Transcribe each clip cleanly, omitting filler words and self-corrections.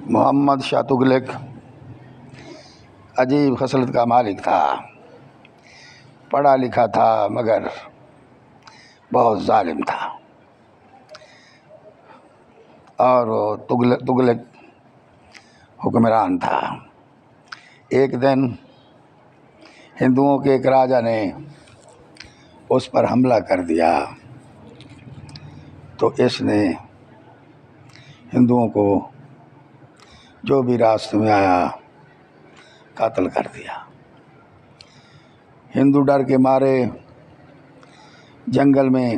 محمد شاہ تغلق عجیب خصلت کا مالک تھا، پڑھا لکھا تھا مگر بہت ظالم تھا، اور وہ تغلق حکمران تھا۔ ایک دن ہندوؤں کے ایک راجا نے اس پر حملہ کر دیا تو اس نے ہندوؤں کو جو بھی راستے میں آیا قتل کر دیا۔ ہندو ڈر کے مارے جنگل میں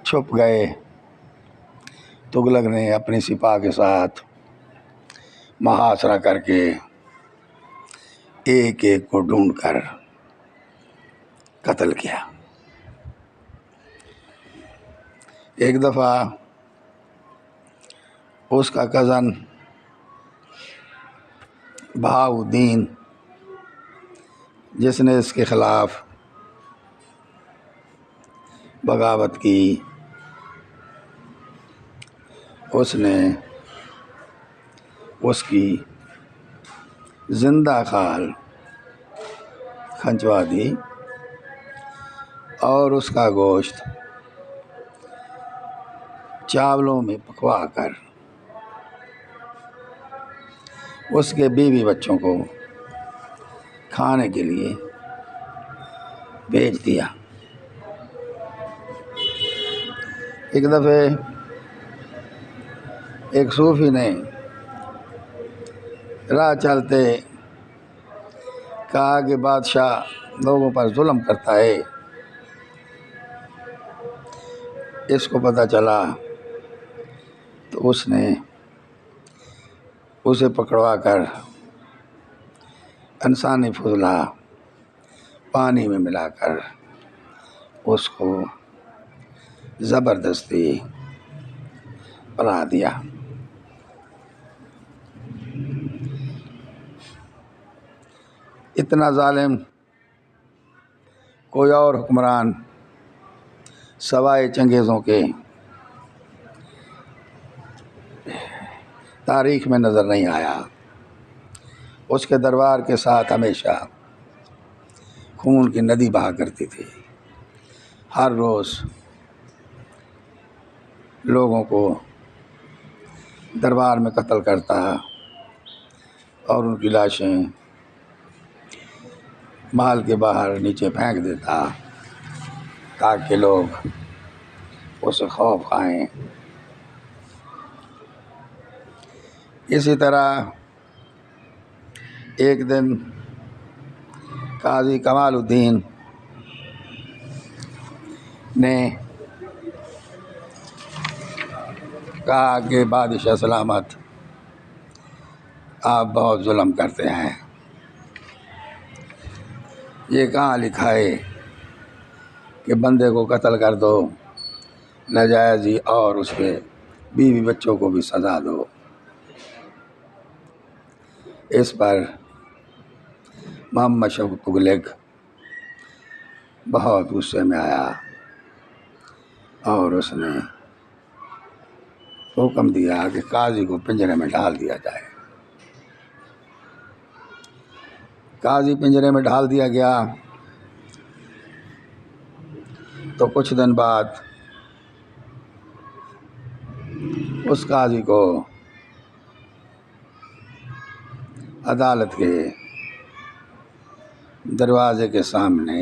چھپ گئے۔ تغلق نے اپنی سپاہ کے ساتھ محاصرہ کر کے ایک ایک کو ڈھونڈ کر قتل کیا۔ ایک دفعہ اس کا کزن بہاؤدین، جس نے اس کے خلاف بغاوت کی، اس نے اس کی زندہ کھال کھنچوا دی اور اس کا گوشت چاولوں میں پکوا کر اس کے بیوی بچوں کو کھانے کے لیے بھیج دیا۔ ایک دفعہ ایک صوفی نے راہ چلتے کہا کہ بادشاہ لوگوں پر ظلم کرتا ہے۔ اس کو پتہ چلا تو اس نے اسے پکڑوا کر انسانی فضلہ پانی میں ملا کر اس کو زبردستی پلا دیا۔ اتنا ظالم کوئی اور حکمران سوائے چنگیزوں کے تاریخ میں نظر نہیں آیا۔ اس کے دربار کے ساتھ ہمیشہ خون کی ندی بہا کرتی تھی۔ ہر روز لوگوں کو دربار میں قتل کرتا اور ان کی لاشیں محل کے باہر نیچے پھینک دیتا تاکہ لوگ اسے خوف کھائیں۔ اسی طرح ایک دن قاضی کمال الدین نے کہا کہ بادشاہ سلامت، آپ بہت ظلم کرتے ہیں، یہ کہاں لکھا ہے کہ بندے کو قتل کر دو ناجائز ہی اور اس کے بیوی بچوں کو بھی سزا دو۔ اس پر محمد شاہ تغلق بہت غصے میں آیا اور اس نے حکم دیا کہ قاضی کو پنجرے میں ڈال دیا جائے۔ قاضی پنجرے میں ڈال دیا گیا تو کچھ دن بعد اس قاضی کو عدالت کے دروازے کے سامنے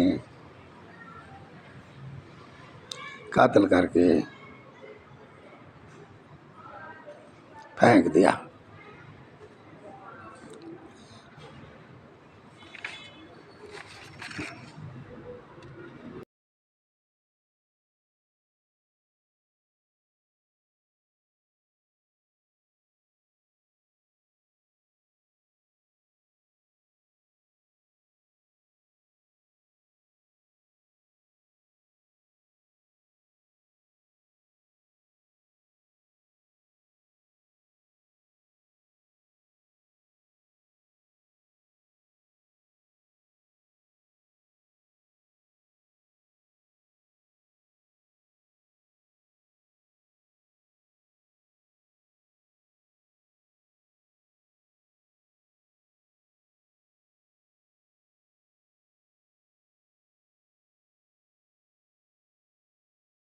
قتل کر کے پھینک دیا۔